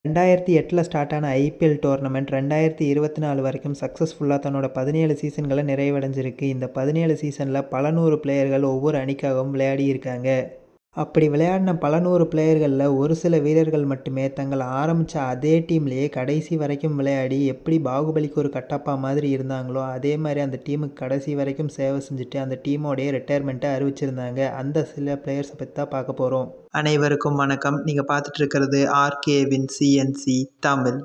2008ல் start ஆன IPL tournament 2024 வரைக்கும் சக்ஸஸ்ஃபுல்லாக தன்னோட 17 சீசன்களை நிறைவடைஞ்சிருக்கு. இந்த 17 சீசனில் பல 100 பிளேயர்கள் ஒவ்வொரு அணிக்காகவும் விளையாடி இருக்காங்க. அப்படி விளையாடின பல 100 பிளேயர்களில் ஒரு சில வீரர்கள் மட்டுமே தங்களை ஆரம்பித்த அதே டீம்லேயே கடைசி வரைக்கும் விளையாடி எப்படி பாகுபலிக்கு ஒரு கட்டப்பா மாதிரி இருந்தாங்களோ அதே மாதிரி அந்த டீமுக்கு கடைசி வரைக்கும் சேவை செஞ்சுட்டு அந்த டீமோடைய ரிட்டையர்மெண்ட்டை அறிவிச்சிருந்தாங்க. அந்த சில பிளேயர்ஸை பற்றி தான் பார்க்க போகிறோம். அனைவருக்கும் வணக்கம். நீங்கள் பார்த்துட்டு இருக்கிறது ஆர்கேவின் சிஎன்சி தமிழ்.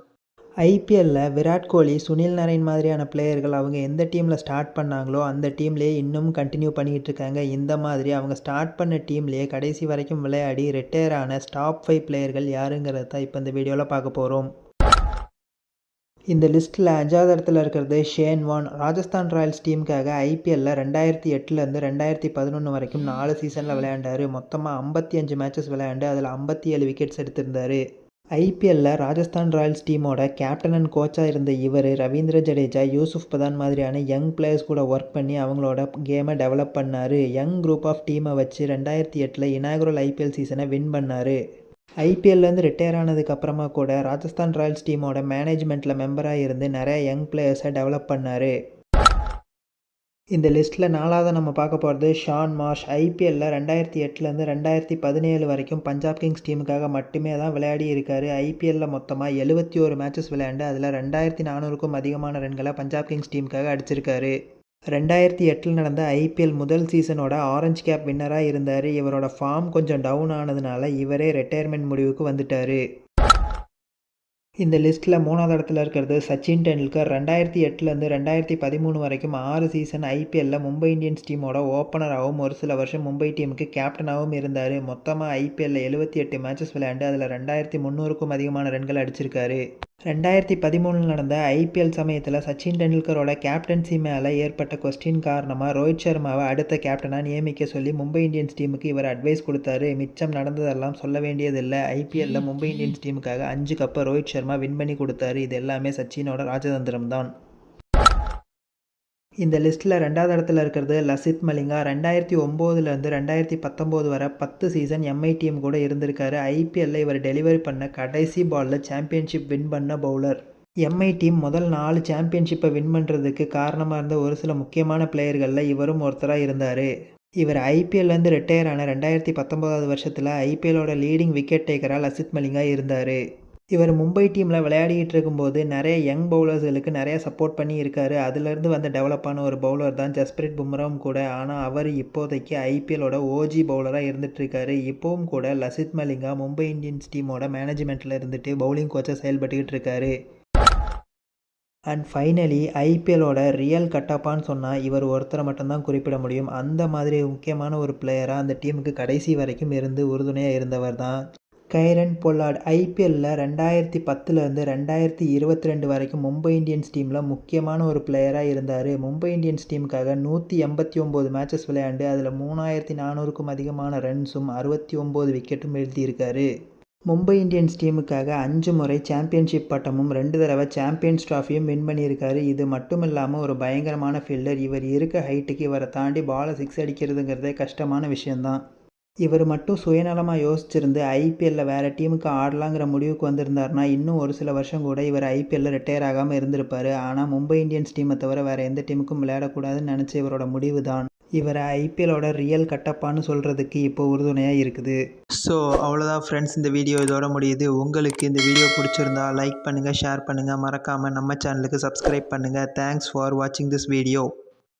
ஐபிஎல்லில் விராட் கோலி, சுனில் நரைன் மாதிரியான பிளேயர்கள் அவங்க எந்த டீமில் ஸ்டார்ட் பண்ணாங்களோ அந்த டீம்லேயே இன்னும் கண்டினியூ பண்ணிக்கிட்டு இருக்காங்க. இந்த மாதிரி அவங்க ஸ்டார்ட் பண்ண டீம்லேயே கடைசி வரைக்கும் விளையாடி ரிட்டையர் ஆன டாப் 5 பிளேயர்கள் யாருங்கிறது தான் இப்போ இந்த வீடியோவில் பார்க்க போகிறோம். இந்த லிஸ்ட்டில் 5வது இடத்துல இருக்கிறது ஷேன் வார்ன். ராஜஸ்தான் ராயல்ஸ் டீமுக்காக ஐபிஎல்லில் 2008லேருந்து 2011 வரைக்கும் 4 சீசனில் விளையாண்டார். மொத்தமாக 55 மேட்சஸ் விளையாண்டு அதில் 57 விக்கெட்ஸ் எடுத்திருந்தார். ஐபிஎல்லில் ராஜஸ்தான் ராயல்ஸ் டீமோட கேப்டன் அண்ட் கோச்சாக இருந்த இவர் ரவீந்திர ஜடேஜா, யூசுப் பதான் மாதிரியான யங் பிளேயர்ஸ் கூட ஒர்க் பண்ணி அவங்களோட கேமை டெவலப் பண்ணார். யங் குரூப் ஆஃப் டீமை வச்சு 2008ல் இனாகுரல் ஐபிஎல் சீசனை வின் பண்ணார். ஐபிஎல்லேருந்து ரிட்டையர் ஆனதுக்கப்புறமா கூட ராஜஸ்தான் ராயல்ஸ் டீமோட மேனேஜ்மெண்ட்டில் மெம்பராக இருந்து நிறைய யங் பிளேயர்ஸை டெவலப் பண்ணார். இந்த லிஸ்ட்டில் 4வது நம்ம பார்க்க போகிறது ஷான் மார்ஷ். ஐபிஎல்லில் 2008லேருந்து 2017 வரைக்கும் பஞ்சாப் கிங்ஸ் டீமுக்காக மட்டுமே தான் விளையாடி இருக்கார். ஐபிஎல்லில் மொத்தமாக 71 மேட்சஸ் விளையாண்டு அதில் 2400க்கும் அதிகமான ரன்களை பஞ்சாப் கிங்ஸ் டீமுக்காக அடிச்சிருக்காரு. 2008ல் நடந்த ஐபிஎல் முதல் சீசனோட ஆரஞ்சு கேப் வின்னராக இருந்தார். இவரோட ஃபார்ம் கொஞ்சம் டவுன் ஆனதுனால இவரே ரிட்டையர்மெண்ட் முடிவுக்கு வந்துட்டார். இந்த லிஸ்ட்டில் 3வது இடத்துல இருக்கிறது சச்சின் டெண்டுல்கர். 2008லேருந்து 2013 வரைக்கும் 6 சீசன் ஐபிஎல்லில் மும்பை இந்தியன்ஸ் டீமோட ஓப்பனராகவும் ஒரு சில வருஷம் மும்பை டீமுக்கு கேப்டனாகவும் இருந்தார். மொத்தமாக ஐபிஎல்லில் 78 மேட்சஸ் விளையாண்டு அதில் 2300க்கும் அதிகமான ரன்கள் அடிச்சிருக்காரு. 2013 நடந்த ஐபிஎல் சமயத்தில் சச்சின் டெண்டுல்கரோட கேப்டன்சி மேலே ஏற்பட்ட கொஸ்டின் காரணமாக ரோஹித் சர்மாவை அடுத்த கேப்டனாக நியமிக்க சொல்லி மும்பை இந்தியன்ஸ் டீமுக்கு இவர் அட்வைஸ் கொடுத்தாரு. மிச்சம் நடந்ததெல்லாம் சொல்ல வேண்டியதில்லை. ஐபிஎல்லில் மும்பை இந்தியன்ஸ் டீமுக்காக 5 கப்பை ரோஹித் சர்மா வின் பண்ணி கொடுத்தாரு. இது எல்லாமே சச்சினோட ராஜதந்திரம் தான். இந்த லிஸ்ட்டில் 2வது இடத்துல இருக்கிறது லசித் மலிங்கா. 2009லேருந்து 2019 வரை 10 சீசன் எம்ஐ டீம் கூட இருந்திருக்காரு. ஐபிஎல்லில் இவர் டெலிவரி பண்ண கடைசி பாலில் சாம்பியன்ஷிப் வின் பண்ண பவுலர். எம்ஐ டீம் முதல் 4 சாம்பியன்ஷிப்பை வின் பண்ணுறதுக்கு காரணமாக இருந்த ஒரு சில முக்கியமான பிளேயர்களில் இவரும் ஒருத்தராக இருந்தார். இவர் ஐபிஎல்லேருந்து ரிட்டையர் ஆன 2019வது வருஷத்தில் ஐபிஎல்லோட லீடிங் விக்கெட் டேக்கராக லசித் மலிங்கா இருந்தார். இவர் மும்பை டீமில் விளையாடிக்கிட்டு இருக்கும்போது நிறைய யங் பவுலர்ஸ்களுக்கு நிறைய சப்போர்ட் பண்ணி இருக்காரு. அதுலேருந்து வந்த டெவலப்பான ஒரு பவுலர் தான் ஜஸ்பிரீத் பும்ராவும் கூட. ஆனால் அவர் இப்போதைக்கு ஐபிஎல்லோட ஓஜி பவுலராக இருந்துகிட்ருக்காரு. இப்போவும் கூட லசித் மலிங்கா மும்பை இந்தியன்ஸ் டீமோட மேனேஜ்மெண்ட்டில் இருந்துட்டு பவுலிங் கோச்சை செயல்பட்டுக்கிட்டு இருக்காரு. அண்ட் ஃபைனலி ஐபிஎல்லோட ரியல் கட்டப்பான்னு சொன்னால் இவர் ஒருத்தரை மட்டும்தான் குறிப்பிட முடியும். அந்த மாதிரி முக்கியமான ஒரு பிளேயராக அந்த டீமுக்கு கடைசி வரைக்கும் இருந்து உறுதுணையாக இருந்தவர் தான் கைரன் பொல்லார்ட். ஐபிஎல்லில் 2010லேருந்து 2022 வரைக்கும் மும்பை இந்தியன்ஸ் டீமில் முக்கியமான ஒரு பிளேயராக இருந்தார். மும்பை இந்தியன்ஸ் டீமுக்காக 189 மேட்சஸ் விளையாண்டு அதில் 3400க்கும் அதிகமான ரன்ஸும் 69 விக்கெட்டும் வீழ்த்தியிருக்காரு. மும்பை இந்தியன்ஸ் டீமுக்காக 5 முறை சாம்பியன்ஷிப் பட்டமும் 2 தடவை சாம்பியன்ஸ் ட்ராஃபியும் வின் பண்ணியிருக்காரு. இது மட்டும் இல்லாமல் ஒரு பயங்கரமான ஃபீல்டர். இவர் இருக்க ஹைட்டுக்கு இவரை தாண்டி பாலை 6 அடிக்கிறதுங்கிறதே கஷ்டமான விஷயந்தான். இவர் மட்டும் சுயநலமாக யோசிச்சிருந்து ஐபிஎல்லில் வேறு டீமுக்கு ஆடலாங்கிற முடிவுக்கு வந்திருந்தார்னா இன்னும் ஒரு சில வருஷம் கூட இவர் ஐபிஎல்லில் ரிட்டையர் ஆகாமல் இருந்திருப்பார். ஆனால் மும்பை இந்தியன்ஸ் டீமை தவிர வேறு எந்த டீமுக்கும் விளையாடக்கூடாதுன்னு நினச்ச இவரோட முடிவு தான் இவரை ஐபிஎல்லோட ரியல் கட்டப்பான்னு சொல்கிறதுக்கு இப்போ உறுதுணையாக இருக்குது. ஸோ அவ்வளோதான் ஃப்ரெண்ட்ஸ், இந்த வீடியோ இதோட முடியுது. உங்களுக்கு இந்த வீடியோ பிடிச்சிருந்தா லைக் பண்ணுங்கள், ஷேர் பண்ணுங்கள், மறக்காமல் நம்ம சேனலுக்கு சப்ஸ்கிரைப் பண்ணுங்கள். தேங்க்ஸ் ஃபார் வாட்சிங் திஸ் வீடியோ.